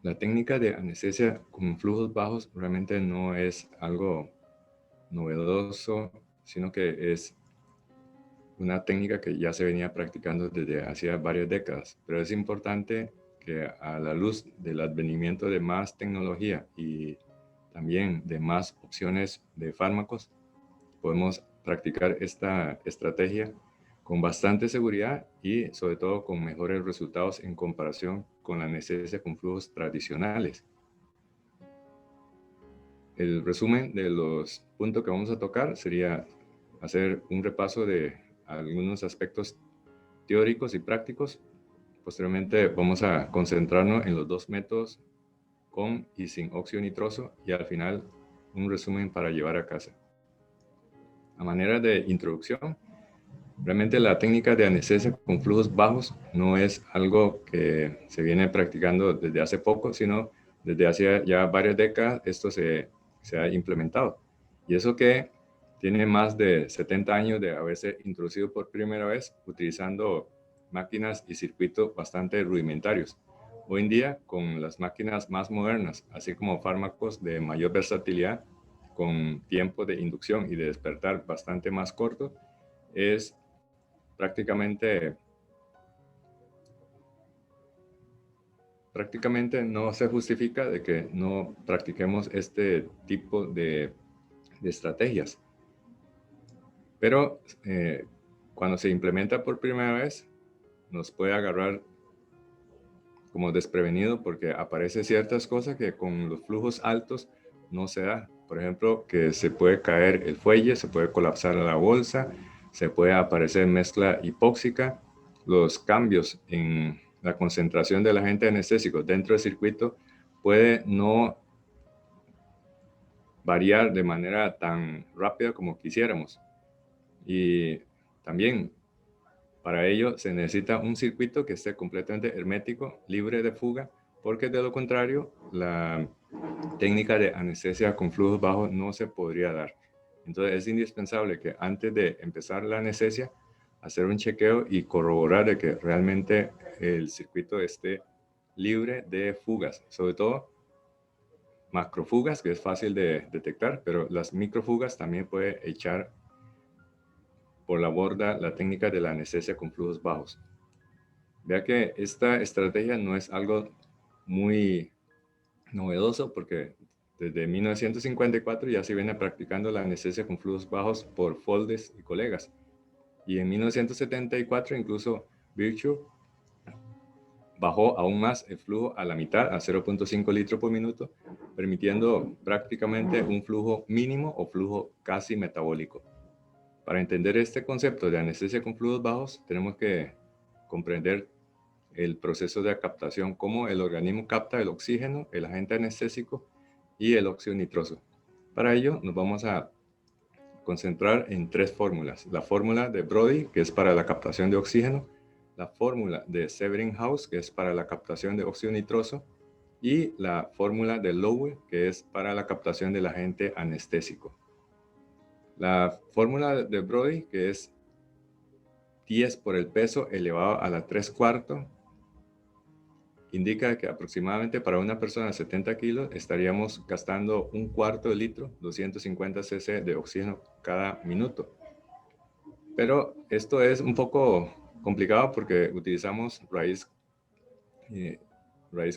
La técnica de anestesia con flujos bajos realmente no es algo novedoso, sino que es una técnica que ya se venía practicando desde hacía varias décadas. Pero es importante que a la luz del advenimiento de más tecnología y también de más opciones de fármacos, podemos practicar esta estrategia con bastante seguridad y sobre todo con mejores resultados en comparación con la anestesia con flujos tradicionales. El resumen de los puntos que vamos a tocar sería hacer un repaso de algunos aspectos teóricos y prácticos. Posteriormente vamos a concentrarnos en los dos métodos con y sin óxido nitroso y al final un resumen para llevar a casa. A manera de introducción, realmente la técnica de anestesia con flujos bajos no es algo que se viene practicando desde hace poco, sino desde hace ya varias décadas esto se ha implementado. Y eso que tiene más de 70 años de haberse introducido por primera vez utilizando máquinas y circuitos bastante rudimentarios. Hoy en día, con las máquinas más modernas, así como fármacos de mayor versatilidad, con tiempo de inducción y de despertar bastante más corto, es prácticamente, prácticamente no se justifica de que no practiquemos este tipo de estrategias. Pero cuando se implementa por primera vez, nos puede agarrar como desprevenido porque aparece ciertas cosas que con los flujos altos no se da. Por ejemplo, que se puede caer el fuelle, se puede colapsar la bolsa, se puede aparecer mezcla hipóxica. Los cambios en la concentración del agente anestésico dentro del circuito puede no variar de manera tan rápida como quisiéramos. Y también para ello se necesita un circuito que esté completamente hermético, libre de fuga, porque de lo contrario la técnica de anestesia con flujos bajos no se podría dar. Entonces es indispensable que antes de empezar la anestesia, hacer un chequeo y corroborar de que realmente el circuito esté libre de fugas, sobre todo macrofugas, que es fácil de detectar, pero las microfugas también puede echar por la borda la técnica de la anestesia con flujos bajos. Vea que esta estrategia no es algo muy novedoso porque desde 1954 ya se viene practicando la anestesia con flujos bajos por Foldes y colegas. Y en 1974 incluso Virchow bajó aún más el flujo a la mitad, a 0.5 litros por minuto, permitiendo prácticamente un flujo mínimo o flujo casi metabólico. Para entender este concepto de anestesia con flujos bajos, tenemos que comprender el proceso de captación, cómo el organismo capta el oxígeno, el agente anestésico y el óxido nitroso. Para ello nos vamos a concentrar en tres fórmulas. La fórmula de Brody, que es para la captación de oxígeno, la fórmula de Severin-Haus, que es para la captación de óxido nitroso, y la fórmula de Lowe, que es para la captación del agente anestésico. La fórmula de Brody, que es 10 por el peso elevado a la 3 cuartos, indica que aproximadamente para una persona de 70 kilos estaríamos gastando un cuarto de litro, 250 cc de oxígeno cada minuto. Pero esto es un poco complicado porque utilizamos raíz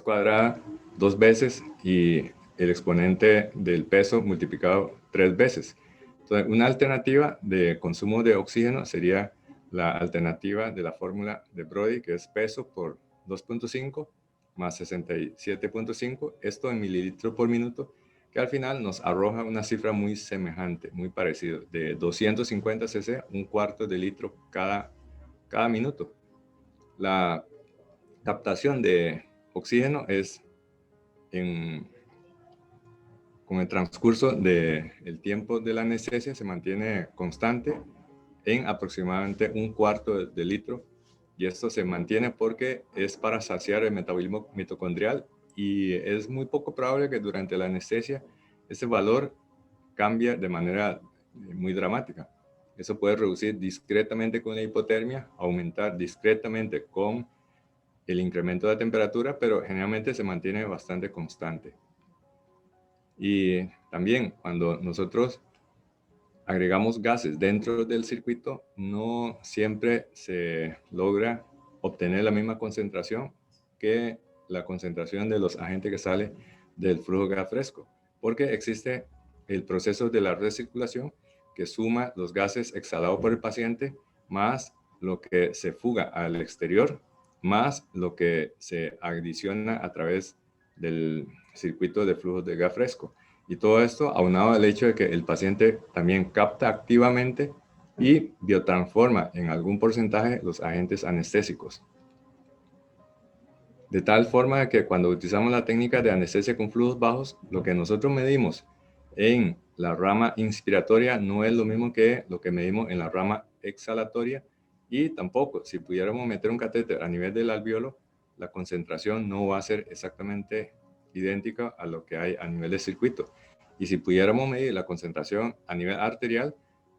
cuadrada 2 veces y el exponente del peso multiplicado 3 veces. Entonces, una alternativa de consumo de oxígeno sería la alternativa de la fórmula de Brody, que es peso por 2.5 más 67.5, esto en mililitros por minuto, que al final nos arroja una cifra muy semejante, muy parecida, de 250 cc, un cuarto de litro cada minuto. La captación de oxígeno es con el transcurso del tiempo de la anestesia se mantiene constante en aproximadamente un cuarto de litro, y esto se mantiene porque es para saciar el metabolismo mitocondrial y es muy poco probable que durante la anestesia ese valor cambie de manera muy dramática. Eso puede reducir discretamente con la hipotermia, aumentar discretamente con el incremento de temperatura, pero generalmente se mantiene bastante constante. Y también cuando nosotros agregamos gases dentro del circuito, no siempre se logra obtener la misma concentración que la concentración de los agentes que sale del flujo de gas fresco, porque existe el proceso de la recirculación que suma los gases exhalados por el paciente más lo que se fuga al exterior, más lo que se adiciona a través del circuito de flujo de gas fresco. Y todo esto aunado al hecho de que el paciente también capta activamente y biotransforma en algún porcentaje los agentes anestésicos. De tal forma que cuando utilizamos la técnica de anestesia con flujos bajos, lo que nosotros medimos en la rama inspiratoria no es lo mismo que lo que medimos en la rama exhalatoria, y tampoco, si pudiéramos meter un catéter a nivel del alvéolo, la concentración no va a ser exactamente idéntica a lo que hay a nivel de circuito. Y si pudiéramos medir la concentración a nivel arterial,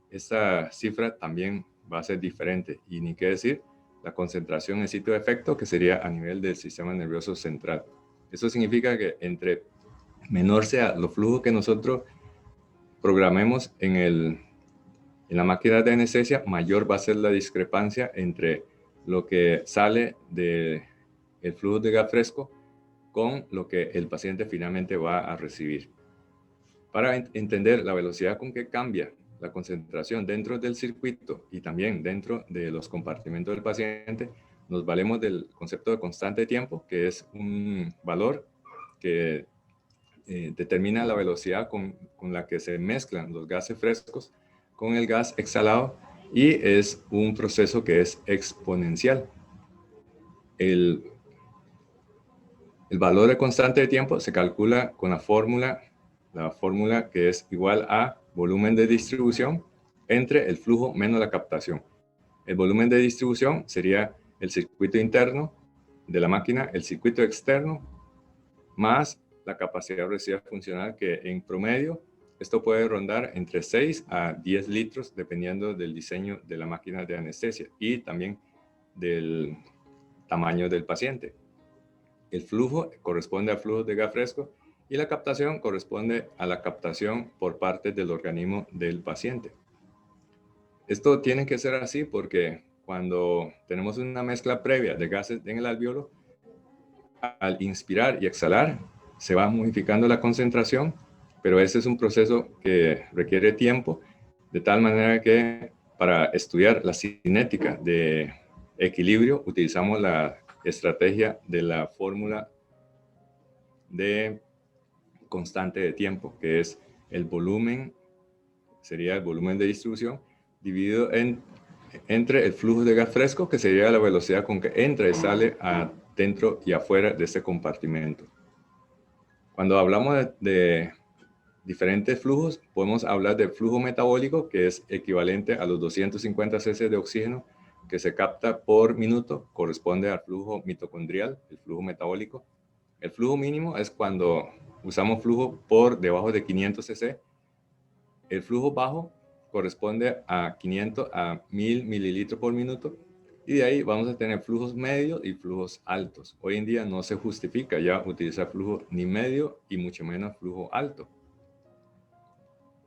esta cifra también va a ser diferente. Y ni qué decir la concentración en sitio de efecto, que sería a nivel del sistema nervioso central. Eso significa que entre menor sea los flujos que nosotros programemos en la máquina de anestesia, mayor va a ser la discrepancia entre lo que sale del flujo de gas fresco con lo que el paciente finalmente va a recibir. Para entender la velocidad con que cambia la concentración dentro del circuito y también dentro de los compartimentos del paciente, nos valemos del concepto de constante de tiempo, que es un valor que determina la velocidad con la que se mezclan los gases frescos con el gas exhalado, y es un proceso que es exponencial. El valor de constante de tiempo se calcula con la fórmula que es igual a volumen de distribución entre el flujo menos la captación. El volumen de distribución sería el circuito interno de la máquina, el circuito externo, más la capacidad residual funcional, que en promedio esto puede rondar entre 6 a 10 litros dependiendo del diseño de la máquina de anestesia y también del tamaño del paciente. El flujo corresponde al flujo de gas fresco y la captación corresponde a la captación por parte del organismo del paciente. Esto tiene que ser así porque cuando tenemos una mezcla previa de gases en el alvéolo, al inspirar y exhalar se va modificando la concentración, pero ese es un proceso que requiere tiempo, de tal manera que para estudiar la cinética de equilibrio utilizamos la estrategia de la fórmula de constante de tiempo, que es el volumen, sería el volumen de distribución, dividido entre el flujo de gas fresco, que sería la velocidad con que entra y sale dentro y afuera de este compartimento. Cuando hablamos de diferentes flujos, podemos hablar del flujo metabólico, que es equivalente a los 250 cc de oxígeno que se capta por minuto, corresponde al flujo mitocondrial, el flujo metabólico. El flujo mínimo es cuando usamos flujo por debajo de 500 cc. El flujo bajo corresponde a 500 a 1000 mililitros por minuto. Y de ahí vamos a tener flujos medios y flujos altos. Hoy en día no se justifica ya utilizar flujo ni medio y mucho menos flujo alto.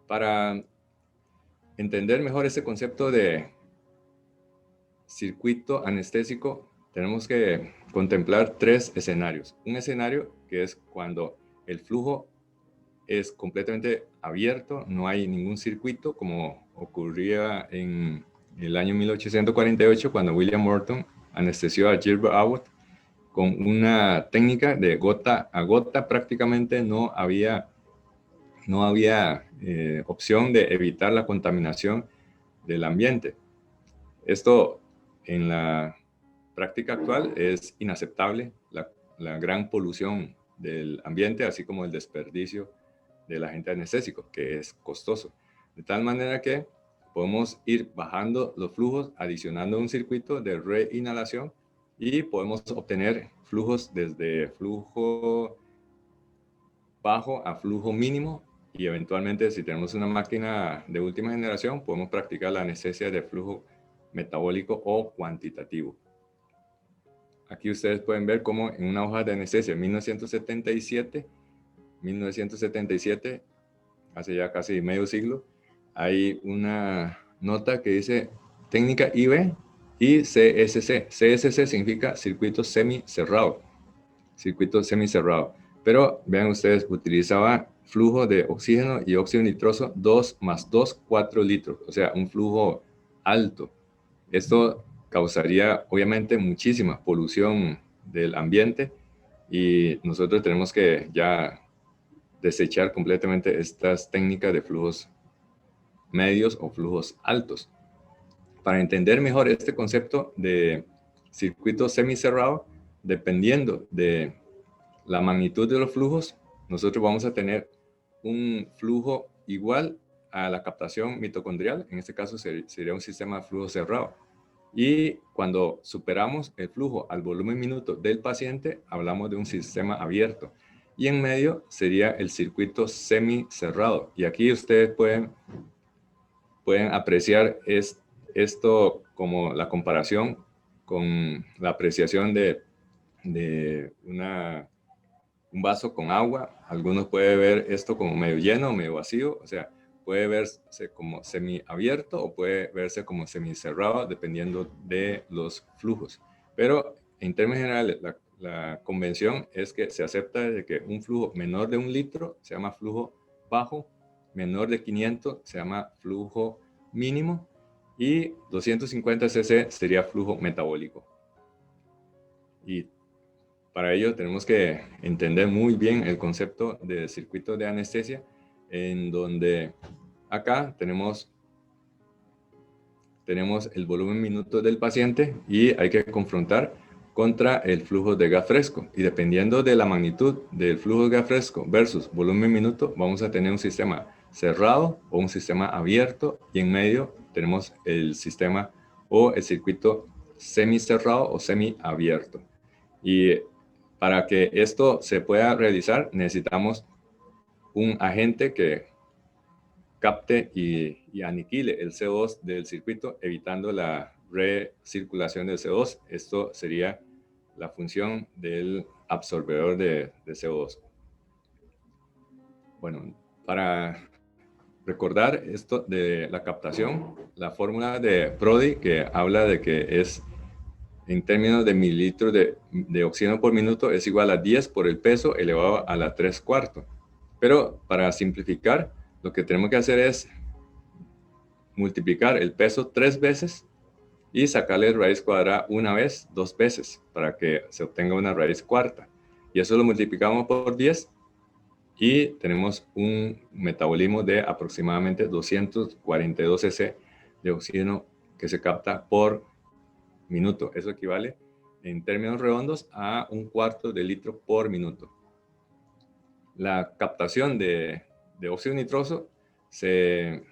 Para entender mejor este concepto de circuito anestésico, tenemos que contemplar tres escenarios. Un escenario que es cuando el flujo es completamente abierto, no hay ningún circuito, como ocurría en el año 1848 cuando William Morton anestesió a Gilbert Abbott con una técnica de gota a gota. Prácticamente no había opción de evitar la contaminación del ambiente. Esto en la práctica actual es inaceptable, la gran polución del ambiente, así como el desperdicio del agente anestésico, que es costoso. De tal manera que podemos ir bajando los flujos, adicionando un circuito de reinhalación, y podemos obtener flujos desde flujo bajo a flujo mínimo, y eventualmente, si tenemos una máquina de última generación, podemos practicar la anestesia de flujo metabólico o cuantitativo. aquí ustedes pueden ver cómo en una hoja de anestesia en 1977, hace ya casi medio siglo, hay una nota que dice técnica IB y CSC. CSC significa circuito semicerrado. Circuito semicerrado. Pero vean ustedes, utilizaba flujo de oxígeno y óxido nitroso 2 más 2, 4 litros. O sea, un flujo alto. Esto causaría obviamente muchísima polución del ambiente y nosotros tenemos que ya desechar completamente estas técnicas de flujos medios o flujos altos. Para entender mejor este concepto de circuito semicerrado, dependiendo de la magnitud de los flujos, nosotros vamos a tener un flujo igual a la captación mitocondrial. En este caso sería un sistema de flujo cerrado. Y cuando superamos el flujo al volumen minuto del paciente, hablamos de un sistema abierto. Y en medio sería el circuito semicerrado. Y aquí ustedes pueden apreciar esto como la comparación con la apreciación de un vaso con agua. Algunos pueden ver esto como medio lleno, medio vacío. O sea, puede verse como semiabierto o puede verse como semicerrado dependiendo de los flujos. Pero en términos generales, la convención es que se acepta de que un flujo menor de 1 litro se llama flujo bajo, menor de 500 se llama flujo mínimo y 250 cc sería flujo metabólico. Y para ello tenemos que entender muy bien el concepto de circuito de anestesia, en donde acá tenemos el volumen minuto del paciente y hay que confrontar contra el flujo de gas fresco. Y dependiendo de la magnitud del flujo de gas fresco versus volumen minuto, vamos a tener un sistema cerrado o un sistema abierto, y en medio tenemos el sistema o el circuito semicerrado o semiabierto. Y para que esto se pueda realizar, necesitamos un agente que capte y aniquile el CO2 del circuito, evitando la recirculación del CO2. Esto sería la función del absorbedor de CO2. Bueno, para recordar esto de la captación, la fórmula de Brody, que habla de que es en términos de mililitros de oxígeno por minuto, es igual a 10 por el peso elevado a la 3/4. Pero para simplificar, lo que tenemos que hacer es multiplicar el peso 3 veces y sacarle raíz cuadrada una vez, 2 veces, para que se obtenga una raíz cuarta. Y eso lo multiplicamos por 10 y tenemos un metabolismo de aproximadamente 242 cc de oxígeno que se capta por minuto. Eso equivale en términos redondos a 1/4 de litro por minuto. La captación de óxido nitroso se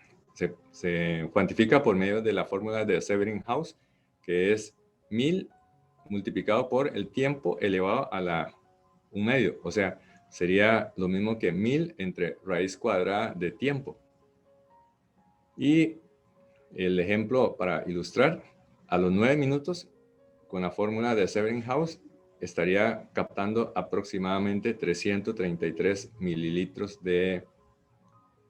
cuantifica por medio de la fórmula de Ebbinghaus, que es 1000 multiplicado por el tiempo elevado a la 1/2. O sea, sería lo mismo que 1000 entre raíz cuadrada de tiempo. Y el ejemplo para ilustrar, a los 9 minutos, con la fórmula de Ebbinghaus, estaría captando aproximadamente 333 mililitros de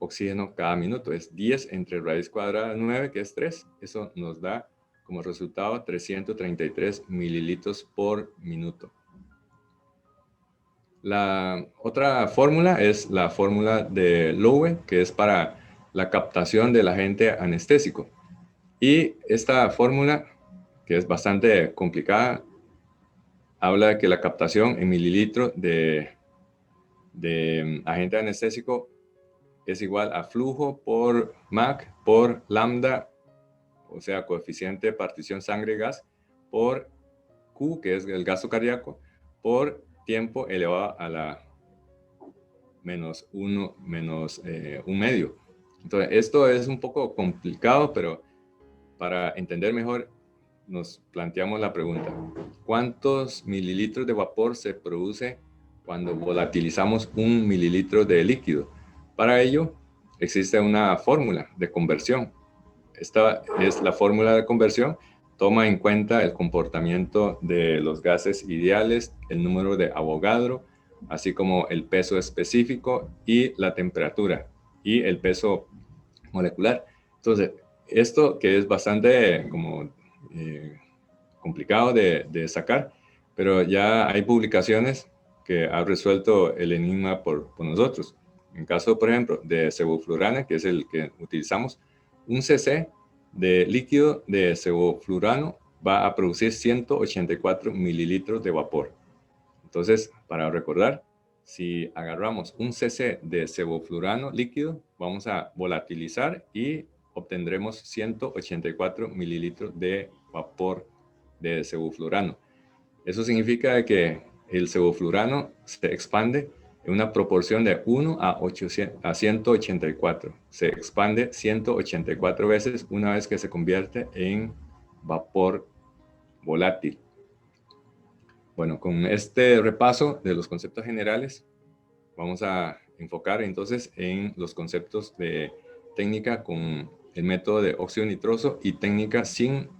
oxígeno cada minuto. Es 10 entre raíz cuadrada de 9, que es 3. Eso nos da como resultado 333 mililitros por minuto. La otra fórmula es la fórmula de Lowe, que es para la captación del agente anestésico. Y esta fórmula, que es bastante complicada, habla de que la captación en mililitros de agente anestésico es igual a flujo por MAC por lambda, o sea, coeficiente de partición sangre-gas, por Q, que es el gasto cardíaco, por tiempo elevado a la menos 1 menos 1/2. Entonces, esto es un poco complicado, pero para entender mejor, nos planteamos la pregunta: ¿cuántos mililitros de vapor se produce cuando volatilizamos 1 mililitro de líquido? Para ello, existe una fórmula de conversión. Esta es la fórmula de conversión toma en cuenta el comportamiento de los gases ideales, el número de Avogadro, así como el peso específico y la temperatura y el peso molecular. Entonces, esto que es bastante como complicado de sacar, pero ya hay publicaciones que han resuelto el enigma por nosotros. En caso, por ejemplo, de sevoflurana, que es el que utilizamos, un cc de líquido de sevoflurano va a producir 184 mililitros de vapor. Entonces, para recordar, si agarramos un cc de sevoflurano líquido, vamos a volatilizar y obtendremos 184 mililitros de vapor de sevoflurano. Eso significa que el sevoflurano se expande en una proporción de 1 a 184. Se expande 184 veces una vez que se convierte en vapor volátil. Bueno, con este repaso de los conceptos generales, vamos a enfocar entonces en los conceptos de técnica con el método de óxido nitroso y técnica sin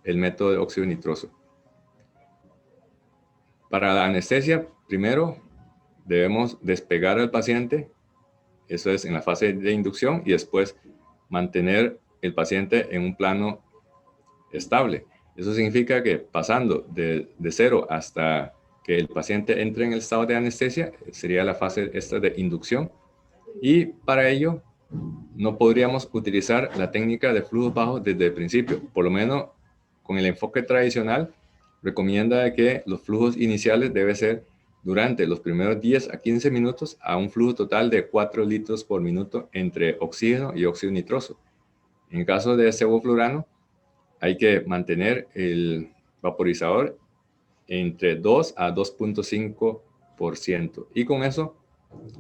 el método de óxido nitroso. Para la anestesia, primero debemos despegar al paciente, eso es en la fase de inducción, y después mantener el paciente en un plano estable. Eso significa que pasando de 0 hasta que el paciente entre en el estado de anestesia, sería la fase esta de inducción, y para ello no podríamos utilizar la técnica de flujos bajos desde el principio. Por lo menos con el enfoque tradicional, recomienda que los flujos iniciales deben ser durante los primeros 10 a 15 minutos a un flujo total de 4 litros por minuto entre oxígeno y óxido nitroso. En el caso de sevoflurano, hay que mantener el vaporizador entre 2 a 2.5%. Y con eso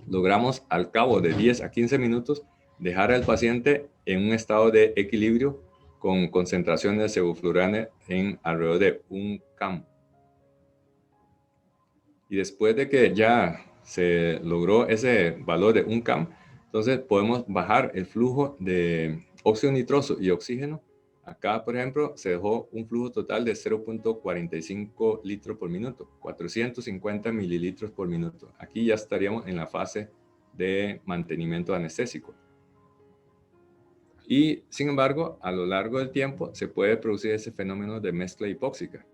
logramos al cabo de 10 a 15 minutos dejar al paciente en un estado de equilibrio con concentraciones de sevoflurane en alrededor de 1 cam. Y después de que ya se logró ese valor de 1 cam, entonces podemos bajar el flujo de óxido nitroso y oxígeno. Acá, por ejemplo, se dejó un flujo total de 0.45 litros por minuto, 450 mililitros por minuto. Aquí ya estaríamos en la fase de mantenimiento anestésico. Y, sin embargo, a lo largo del tiempo se puede producir ese fenómeno de mezcla hipóxica.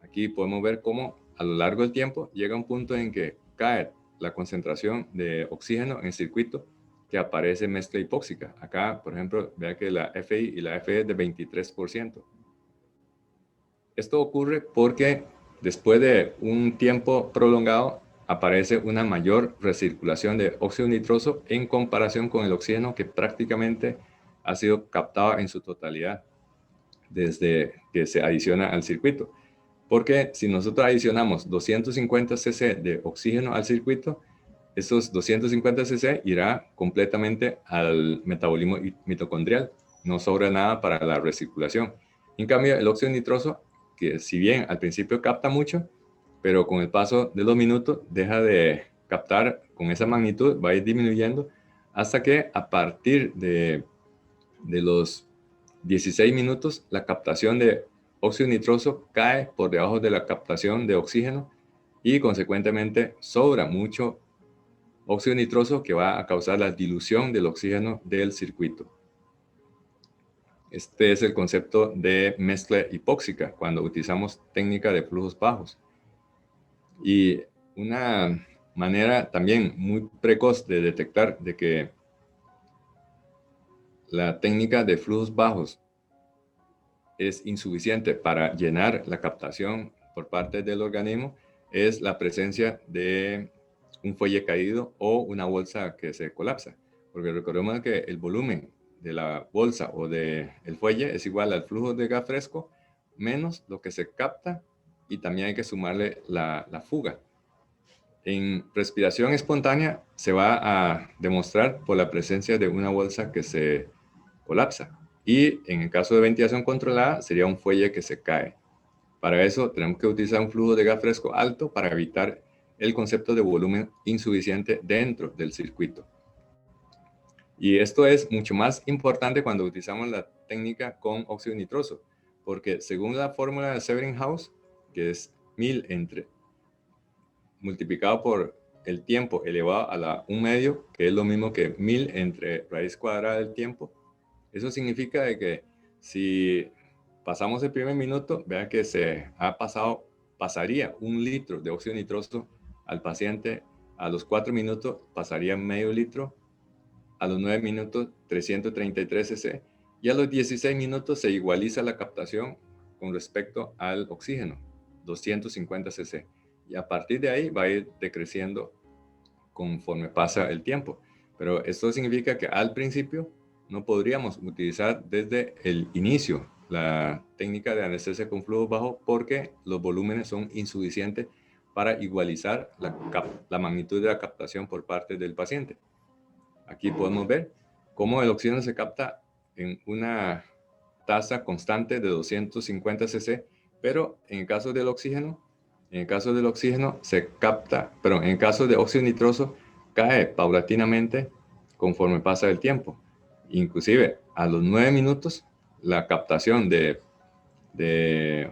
Aquí podemos ver cómo a lo largo del tiempo llega un punto en que cae la concentración de oxígeno en el circuito, que aparece mezcla hipóxica. Acá, por ejemplo, vea que la FI y la FE es de 23%. Esto ocurre porque después de un tiempo prolongado aparece una mayor recirculación de óxido nitroso en comparación con el oxígeno que prácticamente ha sido captado en su totalidad desde que se adiciona al circuito. Porque si nosotros adicionamos 250 cc de oxígeno al circuito, esos 250 cc irá completamente al metabolismo mitocondrial. No sobra nada para la recirculación. En cambio, el óxido nitroso, que si bien al principio capta mucho, pero con el paso de los minutos deja de captar con esa magnitud, va a ir disminuyendo hasta que a partir de los 16 minutos la captación de óxido nitroso cae por debajo de la captación de oxígeno y consecuentemente sobra mucho óxido nitroso que va a causar la dilución del oxígeno del circuito. Este es el concepto de mezcla hipóxica cuando utilizamos técnica de flujos bajos. Y una manera también muy precoz de detectar de que la técnica de flujos bajos es insuficiente para llenar la captación por parte del organismo es la presencia de un fuelle caído o una bolsa que se colapsa. Porque recordemos que el volumen de la bolsa o del fuelle es igual al flujo de gas fresco menos lo que se capta y también hay que sumarle la fuga. En respiración espontánea se va a demostrar por la presencia de una bolsa que se colapsa. Y en el caso de ventilación controlada sería un fuelle que se cae. Para eso tenemos que utilizar un flujo de gas fresco alto para evitar el concepto de volumen insuficiente dentro del circuito. Y esto es mucho más importante cuando utilizamos la técnica con óxido nitroso, porque según la fórmula de Ebbinghaus, que es 1000 multiplicado por el tiempo elevado a la 1/2, que es lo mismo que 1000 entre raíz cuadrada del tiempo. Eso significa de que si pasamos el primer minuto, vean que pasaría 1 litro de óxido nitroso al paciente. A los 4 minutos pasaría medio litro, a los 9 minutos 333 cc, y a los 16 minutos se igualiza la captación con respecto al oxígeno, 250 cc. Y a partir de ahí va a ir decreciendo conforme pasa el tiempo. Pero esto significa que al principio no podríamos utilizar desde el inicio la técnica de anestesia con flujo bajo, porque los volúmenes son insuficientes para igualizar la magnitud de la captación por parte del paciente. Aquí podemos ver cómo el oxígeno se capta en una tasa constante de 250 cc, pero en el caso del oxígeno se capta, pero en el caso de óxido nitroso cae paulatinamente conforme pasa el tiempo. Inclusive a los 9 minutos la captación de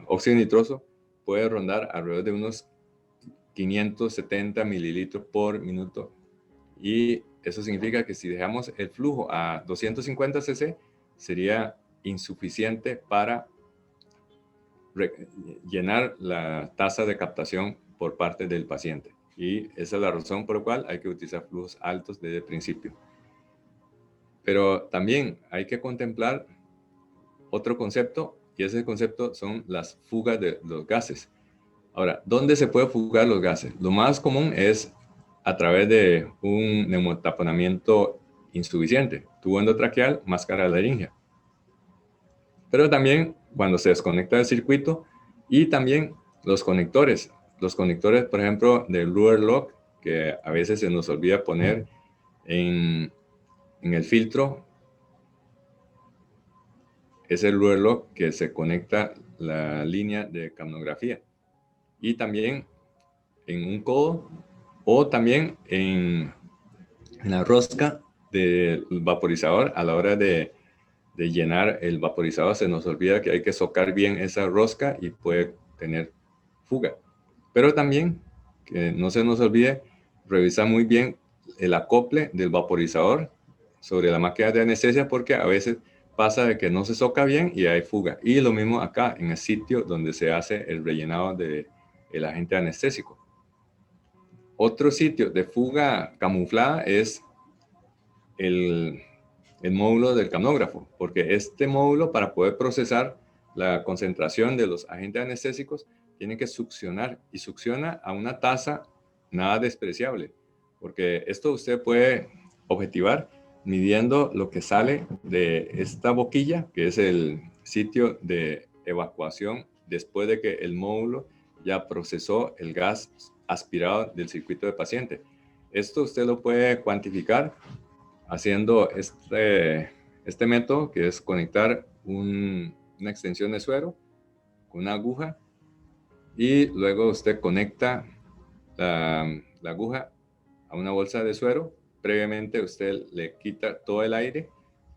óxido nitroso puede rondar alrededor de unos 570 mililitros por minuto, y eso significa que si dejamos el flujo a 250 cc sería insuficiente para llenar la tasa de captación por parte del paciente, y esa es la razón por la cual hay que utilizar flujos altos desde el principio. Pero también hay que contemplar otro concepto, y ese concepto son las fugas de los gases. Ahora, ¿dónde se puede fugar los gases? Lo más común es a través de un neumotaponamiento insuficiente, tubo endotraqueal, máscara laringea. Pero también cuando se desconecta el circuito, y también los conectores, por ejemplo, del Luer Lock, que a veces se nos olvida poner en el filtro, es el Luer Lock que se conecta la línea de capnografía, y también en un codo, o también en la rosca del vaporizador. A la hora de llenar el vaporizador se nos olvida que hay que socar bien esa rosca y puede tener fuga. Pero también que no se nos olvide revisar muy bien el acople del vaporizador sobre la máquina de anestesia, porque a veces pasa de que no se soca bien y hay fuga. Y lo mismo acá en el sitio donde se hace el rellenado del agente anestésico. Otro sitio de fuga camuflada es el módulo del capnógrafo, porque este módulo, para poder procesar la concentración de los agentes anestésicos, tiene que succionar, y succiona a una tasa nada despreciable, porque esto usted puede objetivar midiendo lo que sale de esta boquilla, que es el sitio de evacuación después de que el módulo ya procesó el gas aspirado del circuito de paciente. Esto usted lo puede cuantificar haciendo este método, que es conectar una extensión de suero con una aguja, y luego usted conecta la aguja a una bolsa de suero. Previamente usted le quita todo el aire,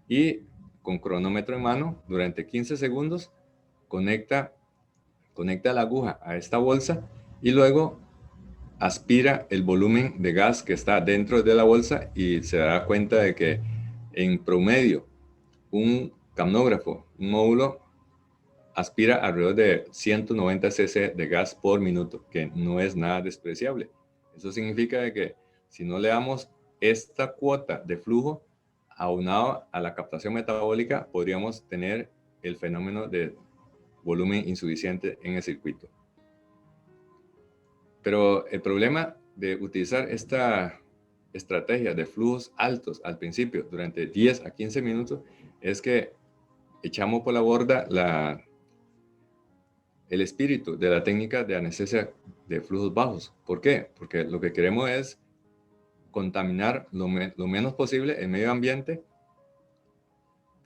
y con cronómetro en mano durante 15 segundos conecta la aguja a esta bolsa, y luego aspira el volumen de gas que está dentro de la bolsa, y se dará cuenta de que en promedio un capnógrafo, un módulo, aspira alrededor de 190 cc de gas por minuto, que no es nada despreciable. Eso significa de que si no le damos esta cuota de flujo aunado a la captación metabólica, podríamos tener el fenómeno de volumen insuficiente en el circuito. Pero el problema de utilizar esta estrategia de flujos altos al principio durante 10 a 15 minutos es que echamos por la borda el espíritu de la técnica de anestesia de flujos bajos. ¿Por qué? Porque lo que queremos es contaminar lo menos posible el medio ambiente,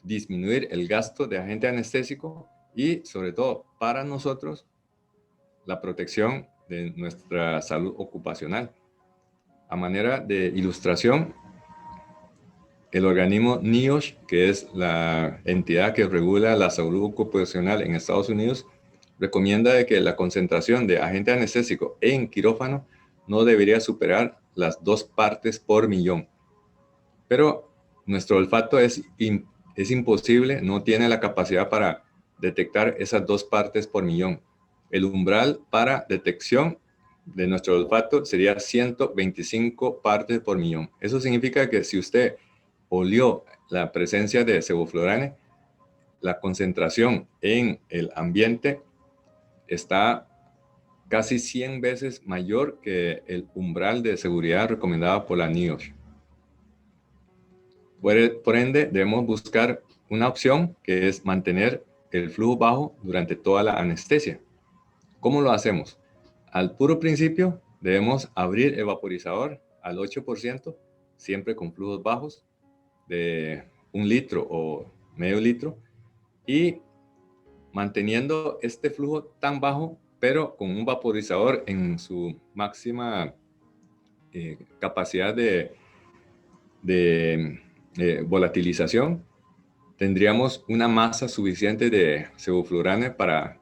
disminuir el gasto de agente anestésico, y sobre todo para nosotros la protección de nuestra salud ocupacional. A manera de ilustración, el organismo NIOSH, que es la entidad que regula la salud ocupacional en Estados Unidos, recomienda de que la concentración de agente anestésico en quirófano no debería superar las 2 partes por millón. Pero nuestro olfato es imposible, no tiene la capacidad para detectar esas 2 partes por millón. El umbral para detección de nuestro olfato sería 125 partes por millón. Eso significa que si usted olió la presencia de sevoflurane, la concentración en el ambiente está casi 100 veces mayor que el umbral de seguridad recomendado por la NIOSH. Por ende, debemos buscar una opción que es mantener el flujo bajo durante toda la anestesia. ¿Cómo lo hacemos? Al puro principio, debemos abrir el vaporizador al 8%, siempre con flujos bajos de 1 litro o medio litro, y manteniendo este flujo tan bajo, pero con un vaporizador en su máxima capacidad de volatilización, tendríamos una masa suficiente de sevoflurane para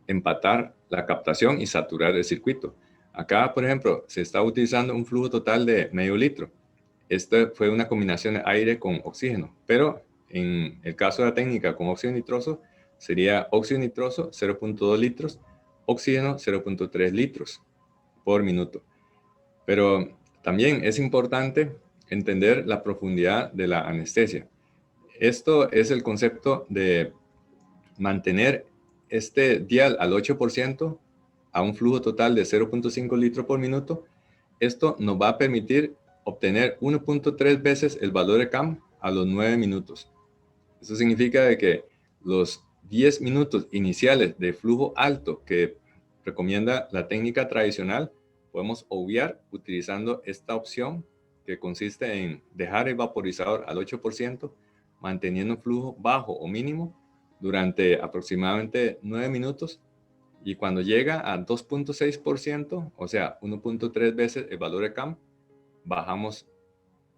empatar la captación y saturar el circuito. Acá, por ejemplo, se está utilizando un flujo total de medio litro. Esta fue una combinación de aire con oxígeno, pero en el caso de la técnica con óxido nitroso, sería óxido nitroso 0.2 litros, oxígeno 0.3 litros por minuto. Pero también es importante entender la profundidad de la anestesia. Esto es el concepto de mantener este dial al 8% a un flujo total de 0.5 litros por minuto. Esto nos va a permitir obtener 1.3 veces el valor de CAM a los 9 minutos. Eso significa de que los 10 minutos iniciales de flujo alto que recomienda la técnica tradicional, podemos obviar utilizando esta opción que consiste en dejar el vaporizador al 8%, manteniendo flujo bajo o mínimo durante aproximadamente 9 minutos, y cuando llega a 2.6%, o sea, 1.3 veces el valor de CAM, bajamos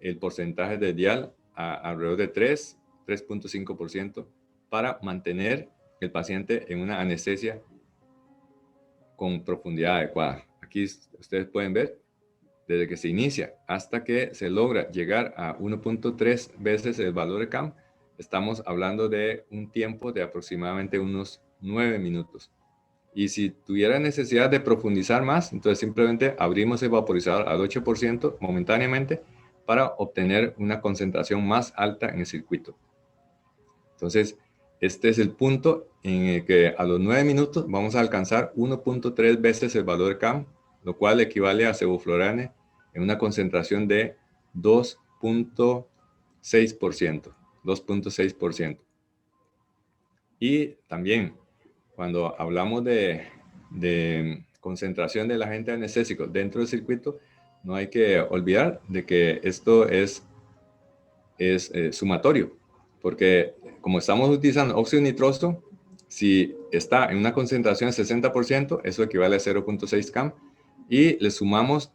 el porcentaje de dial a alrededor de 3.5% para mantener el paciente en una anestesia con profundidad adecuada. Aquí ustedes pueden ver, desde que se inicia hasta que se logra llegar a 1.3 veces el valor de CAM, estamos hablando de un tiempo de aproximadamente unos 9 minutos. Y si tuviera necesidad de profundizar más, entonces simplemente abrimos el vaporizador al 8% momentáneamente para obtener una concentración más alta en el circuito. Entonces, este es el punto en el que a los 9 minutos vamos a alcanzar 1.3 veces el valor CAM, lo cual equivale a sevoflurane en una concentración de 2.6%. 2.6%. Y también, cuando hablamos de concentración del agente anestésico dentro del circuito, no hay que olvidar de que esto es sumatorio, porque como estamos utilizando óxido nitroso, si está en una concentración de 60%, eso equivale a 0.6 CAM, y le sumamos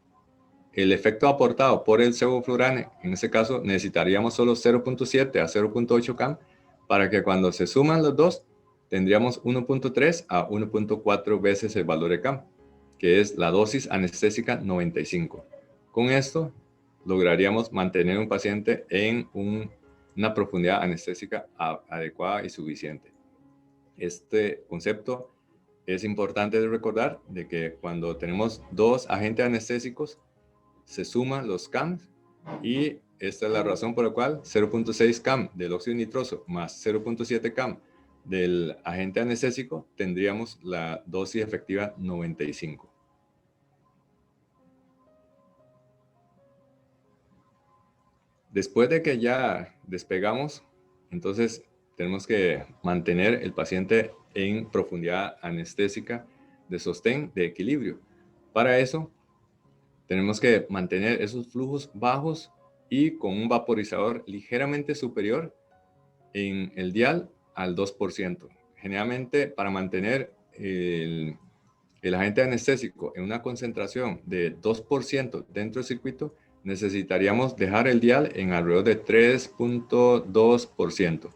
el efecto aportado por el sevoflurane. En ese caso necesitaríamos solo 0.7 a 0.8 CAM para que cuando se suman los dos, tendríamos 1.3 a 1.4 veces el valor de CAM, que es la dosis anestésica 95. Con esto lograríamos mantener un paciente en una profundidad anestésica adecuada y suficiente. Este concepto es importante de recordar, de que cuando tenemos dos agentes anestésicos, se suman los CAMs, y esta es la razón por la cual 0.6 CAM del óxido nitroso más 0.7 CAM del agente anestésico tendríamos la dosis efectiva 95. Después de que ya despegamos, entonces tenemos que mantener el paciente en profundidad anestésica de sostén de equilibrio. Para eso, tenemos que mantener esos flujos bajos y con un vaporizador ligeramente superior en el dial al 2%. Generalmente, para mantener el agente anestésico en una concentración de 2% dentro del circuito, necesitaríamos dejar el dial en alrededor de 3.2%.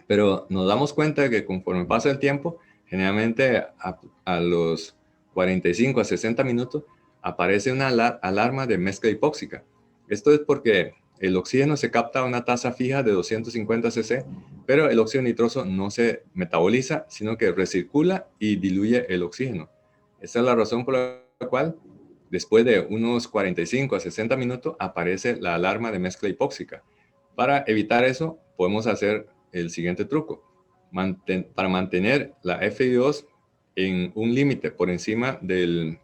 Pero nos damos cuenta de que conforme pasa el tiempo, generalmente a los 45 a 60 minutos, aparece una alarma de mezcla hipóxica. Esto es porque el oxígeno se capta a una tasa fija de 250 cc, pero el óxido nitroso no se metaboliza, sino que recircula y diluye el oxígeno. Esa es la razón por la cual después de unos 45 a 60 minutos aparece la alarma de mezcla hipóxica. Para evitar eso, podemos hacer el siguiente truco. Para mantener la FiO2 en un límite por encima de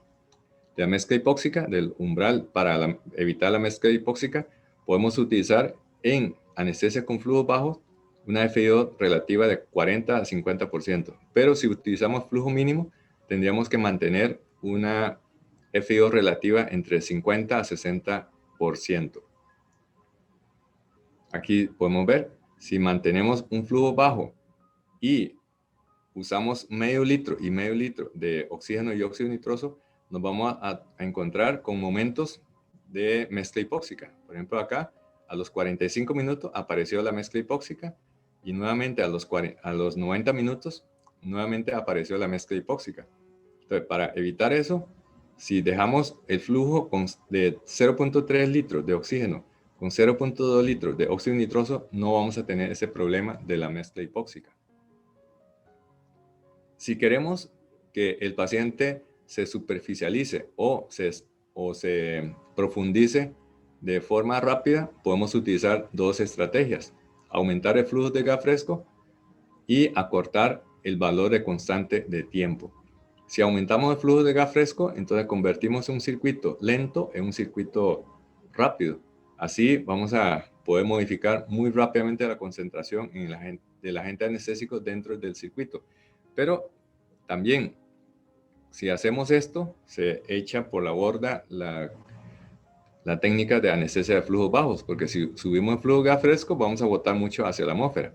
la mezcla hipóxica, del umbral para evitar la mezcla hipóxica, podemos utilizar en anestesia con flujos bajos una FiO2 relativa de 40 a 50%. Pero si utilizamos flujo mínimo, tendríamos que mantener una FiO2 relativa entre 50 a 60%. Aquí podemos ver, si mantenemos un flujo bajo y usamos medio litro y medio litro de oxígeno y óxido nitroso, nos vamos a encontrar con momentos de mezcla hipóxica. Por ejemplo, acá a los 45 minutos apareció la mezcla hipóxica y nuevamente a los 90 minutos nuevamente apareció la mezcla hipóxica. Entonces, para evitar eso, si dejamos el flujo de 0.3 litros de oxígeno con 0.2 litros de óxido nitroso, no vamos a tener ese problema de la mezcla hipóxica. Si queremos que el paciente se superficialice o se profundice de forma rápida, podemos utilizar dos estrategias: aumentar el flujo de gas fresco y acortar el valor de constante de tiempo. Si aumentamos el flujo de gas fresco, entonces convertimos un circuito lento en un circuito rápido. Así vamos a poder modificar muy rápidamente la concentración del agente anestésico dentro del circuito. Pero también, si hacemos esto, se echa por la borda la técnica de anestesia de flujos bajos, porque si subimos el flujo de gas fresco, vamos a botar mucho hacia la atmósfera.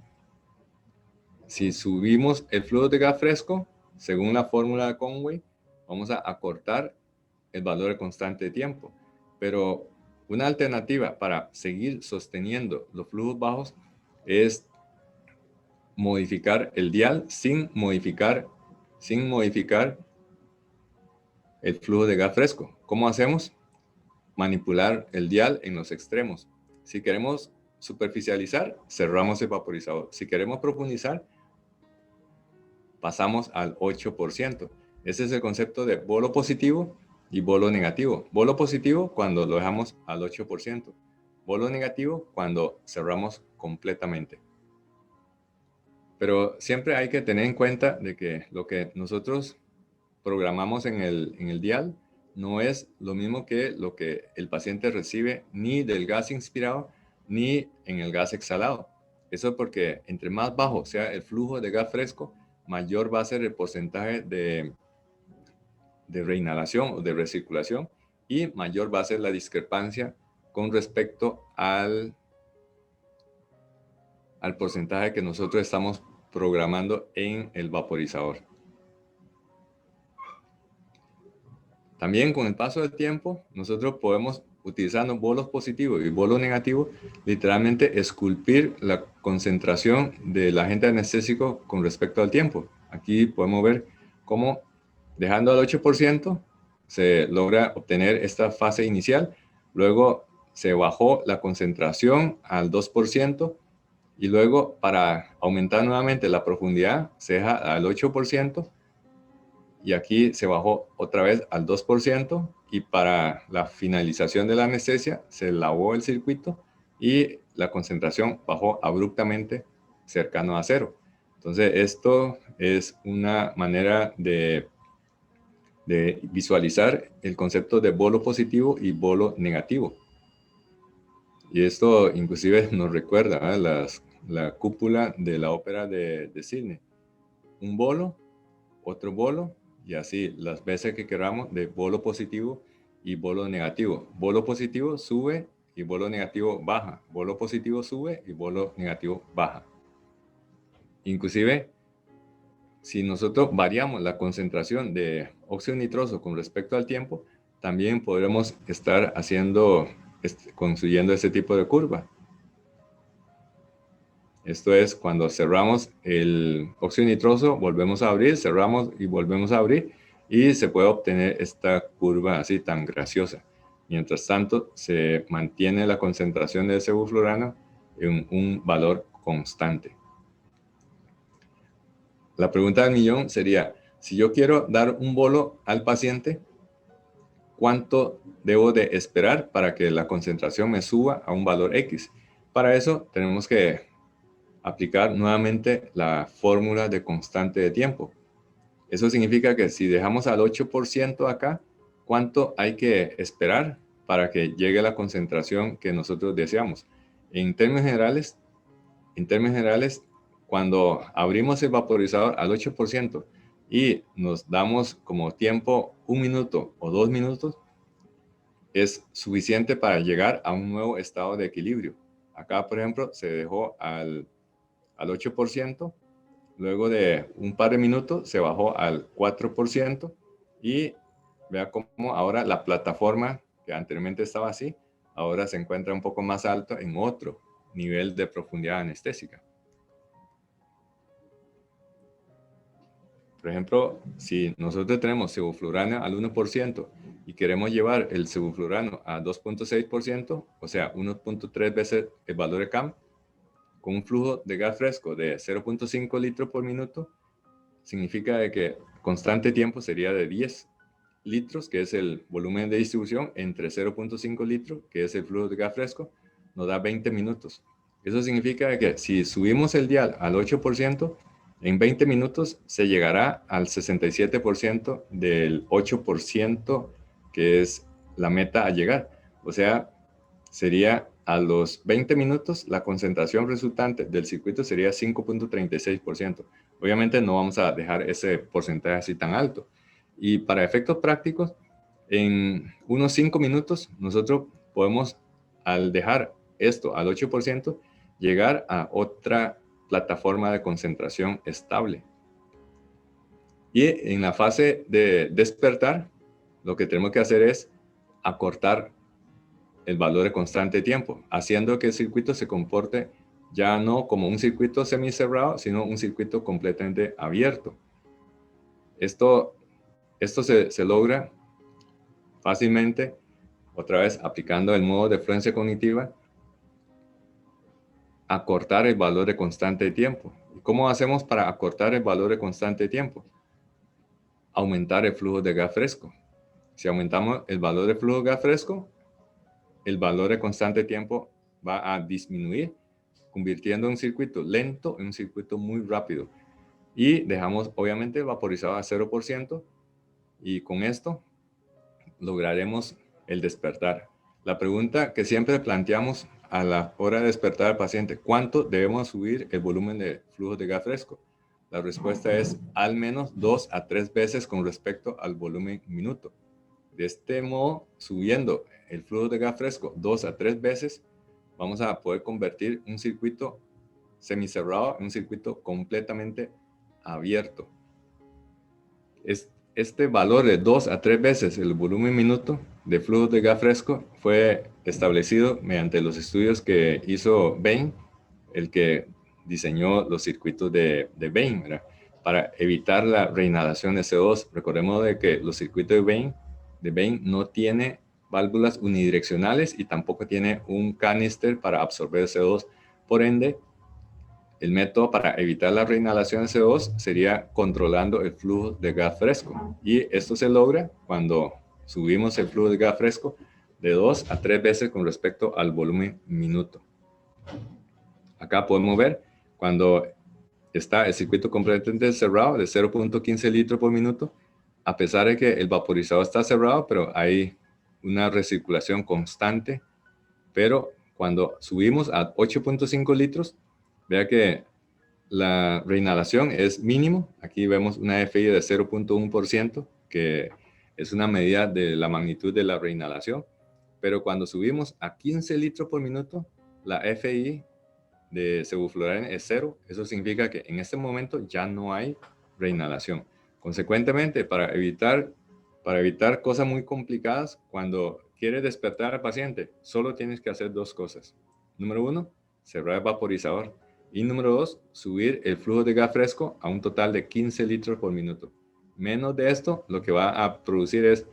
Si subimos el flujo de gas fresco, según la fórmula de Conway, vamos a acortar el valor de constante de tiempo. Pero una alternativa para seguir sosteniendo los flujos bajos es modificar el dial sin modificar el flujo de gas fresco. ¿Cómo hacemos? Manipular el dial en los extremos. Si queremos superficializar, cerramos el vaporizador. Si queremos profundizar, pasamos al 8%. Ese es el concepto de bolo positivo y bolo negativo. Bolo positivo cuando lo dejamos al 8%. Bolo negativo cuando cerramos completamente. Pero siempre hay que tener en cuenta de que lo que nosotros programamos en el dial no es lo mismo que lo que el paciente recibe ni del gas inspirado ni en el gas exhalado. Eso es porque entre más bajo sea el flujo de gas fresco, mayor va a ser el porcentaje de reinhalación o de recirculación y mayor va a ser la discrepancia con respecto al porcentaje que nosotros estamos programando en el vaporizador. También con el paso del tiempo, nosotros podemos, utilizando bolos positivos y bolos negativos, literalmente esculpir la concentración del agente anestésico con respecto al tiempo. Aquí podemos ver cómo, dejando al 8%, se logra obtener esta fase inicial. Luego se bajó la concentración al 2%. Y luego, para aumentar nuevamente la profundidad, se deja al 8%. Y aquí se bajó otra vez al 2%. Y para la finalización de la anestesia, se lavó el circuito y la concentración bajó abruptamente cercano a cero. Entonces, esto es una manera de visualizar el concepto de bolo positivo y bolo negativo. Y esto inclusive nos recuerda la cúpula de la ópera de Sydney. Un bolo, otro bolo, y así las veces que queramos de bolo positivo y bolo negativo. Bolo positivo sube y bolo negativo baja. Bolo positivo sube y bolo negativo baja. Inclusive, si nosotros variamos la concentración de óxido nitroso con respecto al tiempo, también podremos estar haciendo construyendo este tipo de curva. Esto es cuando cerramos el óxido nitroso, volvemos a abrir, cerramos y volvemos a abrir, y se puede obtener esta curva así tan graciosa. Mientras tanto, se mantiene la concentración de sevoflurano en un valor constante. La pregunta del millón sería, si yo quiero dar un bolo al paciente, ¿cuánto debo de esperar para que la concentración me suba a un valor X? Para eso tenemos que aplicar nuevamente la fórmula de constante de tiempo. Eso significa que si dejamos al 8% acá, ¿cuánto hay que esperar para que llegue la concentración que nosotros deseamos? En términos generales, cuando abrimos el vaporizador al 8% y nos damos como tiempo 1 minuto o 2 minutos, es suficiente para llegar a un nuevo estado de equilibrio. Acá, por ejemplo, se dejó al 8%, luego de un par de minutos se bajó al 4%, y vea cómo ahora la plataforma que anteriormente estaba así, ahora se encuentra un poco más alto en otro nivel de profundidad anestésica. Por ejemplo, si nosotros tenemos sevoflurano al 1% y queremos llevar el sevoflurano a 2.6%, o sea, 1.3 veces el valor de CAM, con un flujo de gas fresco de 0.5 litros por minuto, significa de que constante tiempo sería de 10 litros, que es el volumen de distribución, entre 0.5 litros, que es el flujo de gas fresco, nos da 20 minutos. Eso significa que si subimos el dial al 8%, en 20 minutos se llegará al 67% del 8% que es la meta a llegar. O sea, sería a los 20 minutos la concentración resultante del circuito sería 5.36%. Obviamente no vamos a dejar ese porcentaje así tan alto. Y para efectos prácticos, en unos 5 minutos nosotros podemos, al dejar esto al 8%, llegar a otra plataforma de concentración estable. Y en la fase de despertar, lo que tenemos que hacer es acortar el valor de constante de tiempo, haciendo que el circuito se comporte ya no como un circuito semicerrado, sino un circuito completamente abierto. Esto se logra fácilmente, otra vez aplicando el modo de fluencia cognitiva, acortar el valor de constante de tiempo. ¿Y cómo hacemos para acortar el valor de constante de tiempo? Aumentar el flujo de gas fresco. Si aumentamos el valor de flujo de gas fresco, el valor de constante de tiempo va a disminuir, convirtiendo un circuito lento en un circuito muy rápido. Y dejamos obviamente el vaporizador a 0%, y con esto lograremos el despertar. La pregunta que siempre planteamos a la hora de despertar al paciente: ¿cuánto debemos subir el volumen de flujo de gas fresco? La respuesta es al menos 2 a 3 veces con respecto al volumen minuto. De este modo, subiendo el flujo de gas fresco 2 a 3 veces, vamos a poder convertir un circuito semicerrado en un circuito completamente abierto. Este valor de 2 a 3 veces el volumen minuto de flujo de gas fresco fue establecido mediante los estudios que hizo Bain, el que diseñó los circuitos de Bain, ¿verdad?, para evitar la reinhalación de CO2. Recordemos de que los circuitos de Bain no tiene válvulas unidireccionales y tampoco tiene un canister para absorber CO2. Por ende, el método para evitar la reinhalación de CO2 sería controlando el flujo de gas fresco. Y esto se logra cuando subimos el flujo de gas fresco de 2 a 3 veces con respecto al volumen minuto. Acá podemos ver cuando está el circuito completamente cerrado de 0.15 litros por minuto, a pesar de que el vaporizador está cerrado, pero hay una recirculación constante. Pero cuando subimos a 8.5 litros, vea que la reinhalación es mínimo. Aquí vemos una FI de 0.1%, que es una medida de la magnitud de la reinhalación. Pero cuando subimos a 15 litros por minuto, la FI de sevoflurane es 0. Eso significa que en este momento ya no hay reinhalación. Consecuentemente, para evitar cosas muy complicadas, cuando ¿Quieres despertar al paciente? Solo tienes que hacer dos cosas. Número uno, cerrar el vaporizador. Y número dos, subir el flujo de gas fresco a un total de 15 litros por minuto. Menos de esto, lo que va a producir es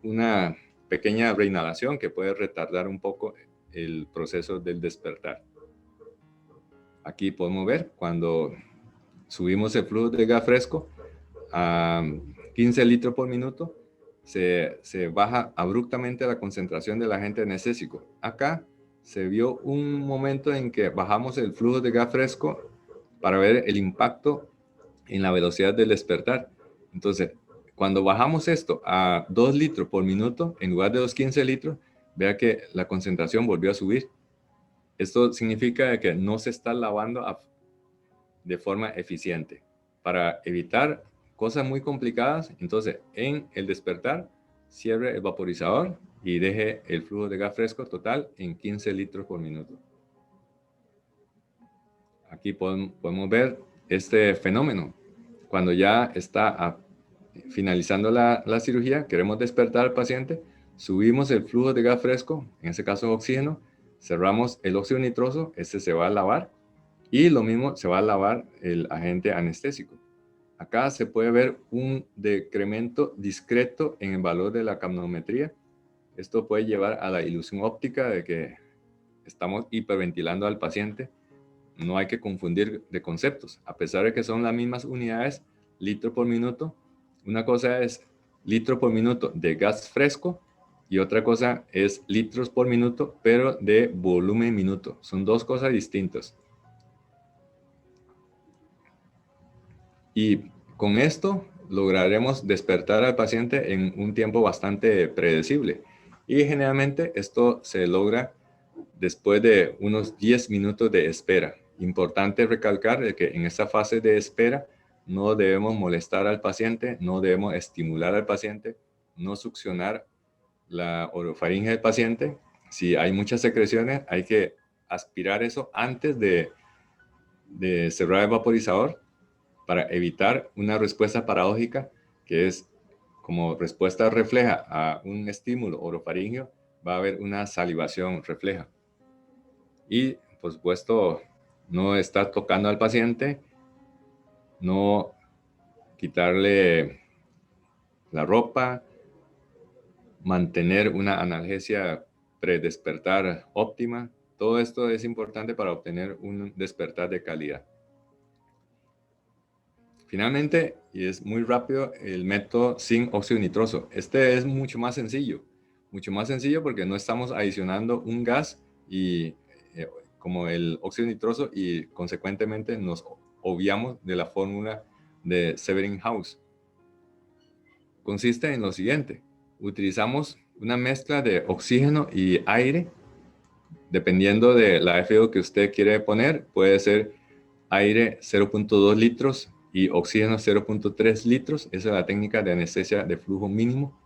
una pequeña reinhalación que puede retardar un poco el proceso del despertar. Aquí podemos ver cuando subimos el flujo de gas fresco a 15 litros por minuto, se baja abruptamente la concentración del agente anestésico. Acá se vio un momento en que bajamos el flujo de gas fresco para ver el impacto en la velocidad del despertar. Entonces, cuando bajamos esto a 2 litros por minuto, en lugar de los 15 litros, vea que la concentración volvió a subir. Esto significa que no se está lavando de forma eficiente. Para evitar cosas muy complicadas, entonces en el despertar, cierre el vaporizador y deje el flujo de gas fresco total en 15 litros por minuto. Aquí podemos ver este fenómeno. Cuando ya está finalizando la cirugía, queremos despertar al paciente, subimos el flujo de gas fresco, en este caso oxígeno, cerramos el óxido nitroso, este se va a lavar y lo mismo se va a lavar el agente anestésico. Acá se puede ver un decremento discreto en el valor de la capnometría. Esto puede llevar a la ilusión óptica de que estamos hiperventilando al paciente. No hay que confundir de conceptos. A pesar de que son las mismas unidades, litro por minuto, una cosa es litro por minuto de gas fresco y otra cosa es litros por minuto, pero de volumen minuto. Son dos cosas distintas. Y con esto lograremos despertar al paciente en un tiempo bastante predecible. Y generalmente esto se logra después de unos 10 minutos de espera. Importante recalcar que en esta fase de espera no debemos molestar al paciente, no debemos estimular al paciente, no succionar la orofaringe del paciente. Si hay muchas secreciones, hay que aspirar eso antes de cerrar el vaporizador para evitar una respuesta paradójica que es como respuesta refleja a un estímulo orofaringeo, va a haber una salivación refleja. Y, por supuesto, no estar tocando al paciente, no quitarle la ropa, mantener una analgesia predespertar óptima. Todo esto es importante para obtener un despertar de calidad. Finalmente, y es muy rápido, el método sin óxido nitroso. Este es mucho más sencillo porque no estamos adicionando un gas y como el óxido nitroso y consecuentemente nos obviamos de la fórmula de Severin-Haus. Consiste en lo siguiente: utilizamos una mezcla de oxígeno y aire. Dependiendo de la FO que usted quiere poner, puede ser aire 0.2 litros y oxígeno 0.3 litros. Esa es la técnica de anestesia de flujo mínimo.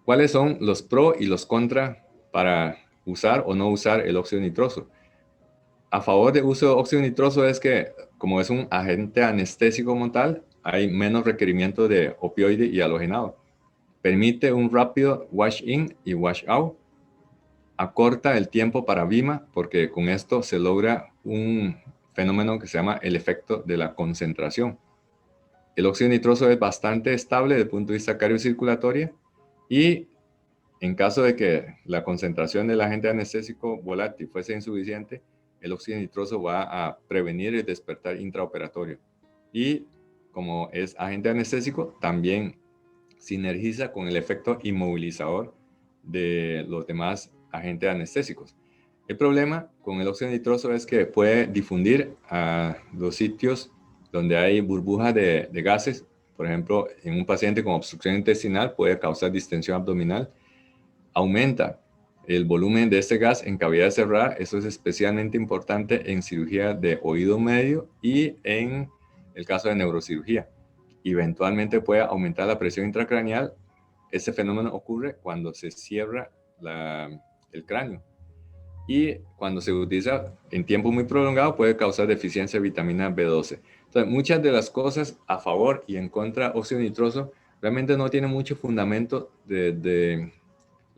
¿Cuáles son los pros y los contras para usar o no usar el óxido nitroso? A favor de uso de óxido nitroso es que, como es un agente anestésico como tal, hay menos requerimiento de opioide y halogenado. Permite un rápido wash in y wash out. Acorta el tiempo para VIMA porque con esto se logra un fenómeno que se llama el efecto de la concentración. El óxido nitroso es bastante estable desde el punto de vista cardiocirculatorio y en caso de que la concentración del agente anestésico volátil fuese insuficiente, el óxido nitroso va a prevenir el despertar intraoperatorio. Y como es agente anestésico, también sinergiza con el efecto inmovilizador de los demás agentes anestésicos. El problema con el óxido nitroso es que puede difundir a los sitios donde hay burbujas de gases. Por ejemplo, en un paciente con obstrucción intestinal puede causar distensión abdominal. Aumenta el volumen de este gas en cavidad cerrada. Eso es especialmente importante en cirugía de oído medio y en el caso de neurocirugía. Eventualmente puede aumentar la presión intracraneal. Ese fenómeno ocurre cuando se cierra el cráneo. Y cuando se utiliza en tiempo muy prolongado puede causar deficiencia de vitamina B12. Entonces, muchas de las cosas a favor y en contra óxido nitroso realmente no tienen mucho fundamento de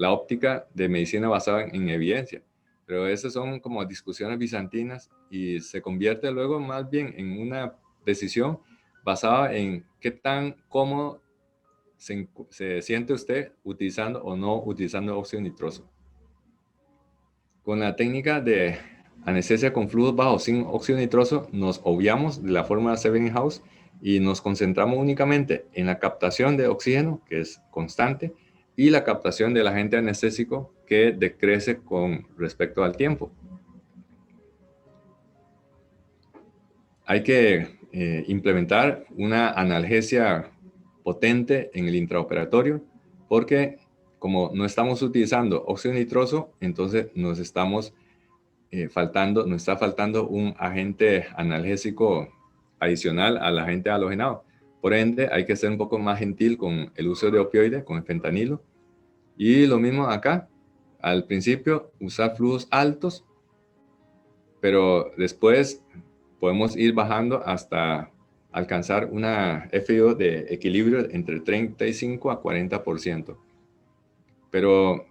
la óptica de medicina basada en evidencia. Pero esas son como discusiones bizantinas y se convierte luego más bien en una decisión basada en qué tan cómodo se siente usted utilizando o no utilizando óxido nitroso. Con la técnica de anestesia con flujos bajos sin óxido nitroso, nos obviamos de la fórmula Ebbinghaus y nos concentramos únicamente en la captación de oxígeno, que es constante, y la captación del agente anestésico, que decrece con respecto al tiempo. Hay que implementar una analgesia potente en el intraoperatorio, porque como no estamos utilizando óxido nitroso, entonces nos está faltando un agente analgésico adicional al agente halogenado. Por ende, hay que ser un poco más gentil con el uso de opioides, con el fentanilo. Y lo mismo acá. Al principio, usar flujos altos, pero después podemos ir bajando hasta alcanzar una FIO de equilibrio entre 35 a 40%. Pero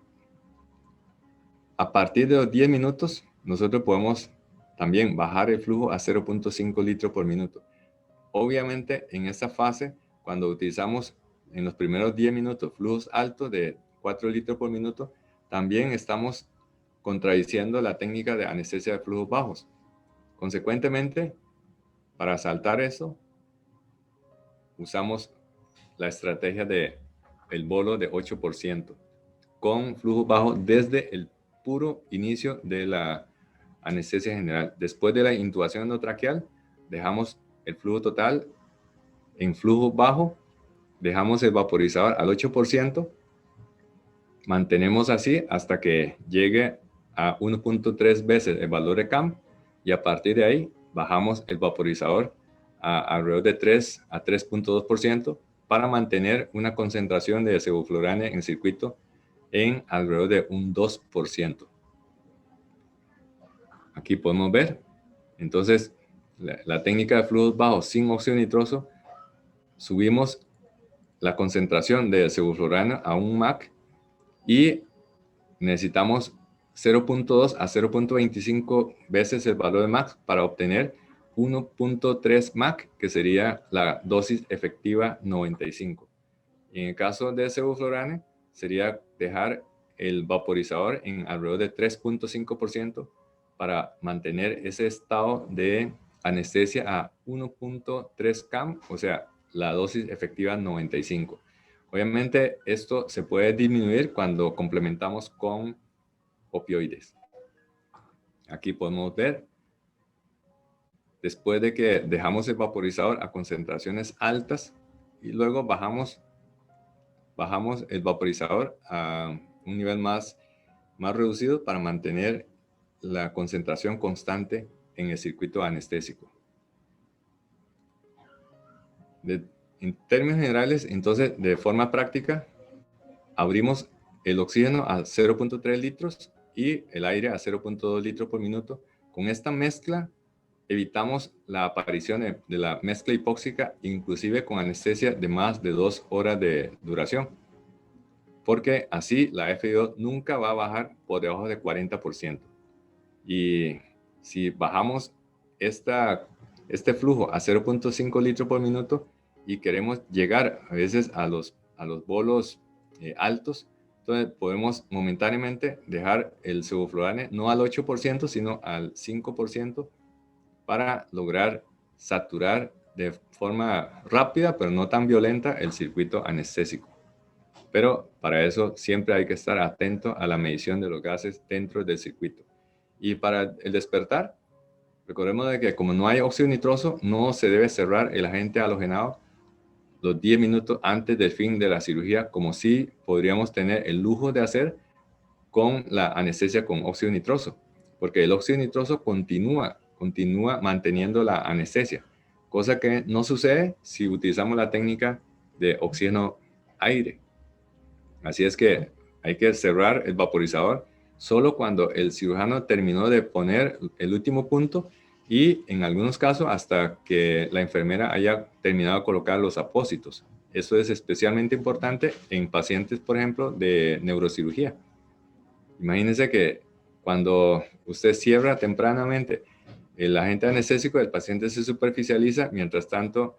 a partir de los 10 minutos, nosotros podemos también bajar el flujo a 0.5 litros por minuto. Obviamente, en esta fase, cuando utilizamos en los primeros 10 minutos flujos altos de 4 litros por minuto, también estamos contradiciendo la técnica de anestesia de flujos bajos. Consecuentemente, para saltar eso, usamos la estrategia del bolo de 8%, con flujo bajo desde el puro inicio de la anestesia general. Después de la intubación endotraqueal, dejamos el flujo total en flujo bajo, dejamos el vaporizador al 8%, mantenemos así hasta que llegue a 1.3 veces el valor de CAM, y a partir de ahí bajamos el vaporizador a alrededor de 3 a 3.2% para mantener una concentración de sevoflurane en circuito en alrededor de un 2%. Aquí podemos ver, entonces, la técnica de flujos bajos sin óxido nitroso, subimos la concentración de sevoflurane a 1 MAC y necesitamos 0.2 a 0.25 veces el valor de MAC para obtener 1.3 MAC, que sería la dosis efectiva 95. Y en el caso de sevoflurane, sería dejar el vaporizador en alrededor de 3.5% para mantener ese estado de anestesia a 1.3 CAM, o sea, la dosis efectiva 95. Obviamente, esto se puede disminuir cuando complementamos con opioides. Aquí podemos ver, después de que dejamos el vaporizador a concentraciones altas y luego bajamos el vaporizador a un nivel más reducido para mantener la concentración constante en el circuito anestésico. En términos generales, entonces, de forma práctica, abrimos el oxígeno a 0.3 litros y el aire a 0.2 litros por minuto. Con esta mezcla, evitamos la aparición de la mezcla hipóxica, inclusive con anestesia de más de 2 horas de duración, porque así la FIO nunca va a bajar por debajo de 40%. Y si bajamos este flujo a 0.5 litros por minuto y queremos llegar a veces a los bolos altos, entonces podemos momentáneamente dejar el sevoflurane no al 8%, sino al 5% para lograr saturar de forma rápida, pero no tan violenta, el circuito anestésico. Pero para eso siempre hay que estar atento a la medición de los gases dentro del circuito. Y para el despertar, recordemos de que como no hay óxido nitroso, no se debe cerrar el agente halogenado los 10 minutos antes del fin de la cirugía, como sí podríamos tener el lujo de hacer con la anestesia con óxido nitroso, porque el óxido nitroso continúa manteniendo la anestesia, cosa que no sucede si utilizamos la técnica de oxígeno-aire. Así es que hay que cerrar el vaporizador solo cuando el cirujano terminó de poner el último punto y en algunos casos hasta que la enfermera haya terminado de colocar los apósitos. Eso es especialmente importante en pacientes, por ejemplo, de neurocirugía. Imagínense que cuando usted cierra tempranamente el agente anestésico, el paciente se superficializa, mientras tanto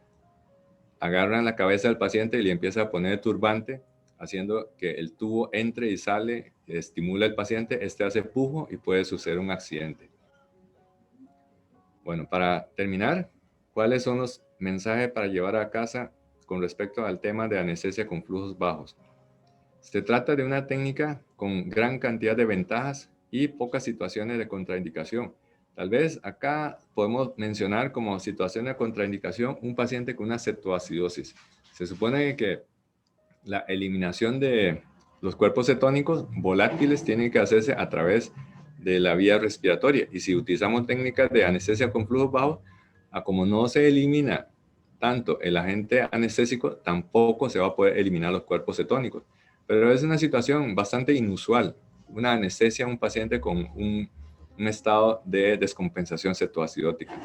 agarran la cabeza del paciente y le empieza a poner turbante, haciendo que el tubo entre y sale, estimula al paciente, este hace pujo y puede suceder un accidente. Bueno, para terminar, ¿cuáles son los mensajes para llevar a casa con respecto al tema de anestesia con flujos bajos? Se trata de una técnica con gran cantidad de ventajas y pocas situaciones de contraindicación. Tal vez acá podemos mencionar como situación de contraindicación un paciente con una cetoacidosis. Se supone que la eliminación de los cuerpos cetónicos volátiles tiene que hacerse a través de la vía respiratoria. Y si utilizamos técnicas de anestesia con flujos bajos, como no se elimina tanto el agente anestésico, tampoco se va a poder eliminar los cuerpos cetónicos. Pero es una situación bastante inusual, una anestesia a un paciente con un estado de descompensación cetoacidótica.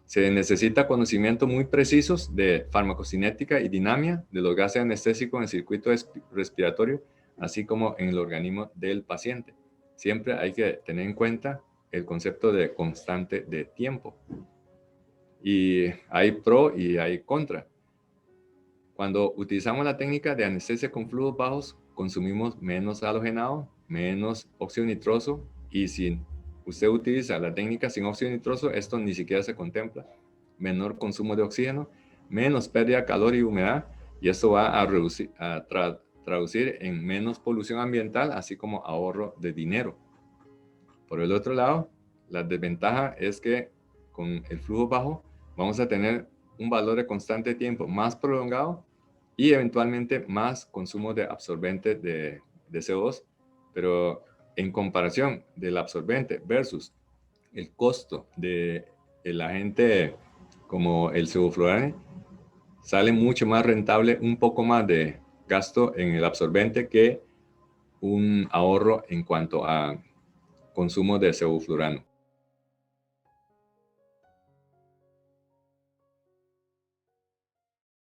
Se necesita conocimiento muy precisos de farmacocinética y dinamia de los gases anestésicos en el circuito respiratorio, así como en el organismo del paciente. Siempre hay que tener en cuenta el concepto de constante de tiempo. Y hay pro y hay contra. Cuando utilizamos la técnica de anestesia con flujos bajos, consumimos menos halogenado, menos óxido nitroso, y si usted utiliza la técnica sin óxido nitroso, esto ni siquiera se contempla. Menor consumo de oxígeno, menos pérdida de calor y humedad, y esto va a traducir en menos polución ambiental, así como ahorro de dinero. Por el otro lado, la desventaja es que con el flujo bajo vamos a tener un valor de constante de tiempo más prolongado y eventualmente más consumo de absorbente de CO2, pero en comparación del absorbente versus el costo del agente como el sevoflurane, sale mucho más rentable un poco más de gasto en el absorbente que un ahorro en cuanto a consumo de sevoflurano.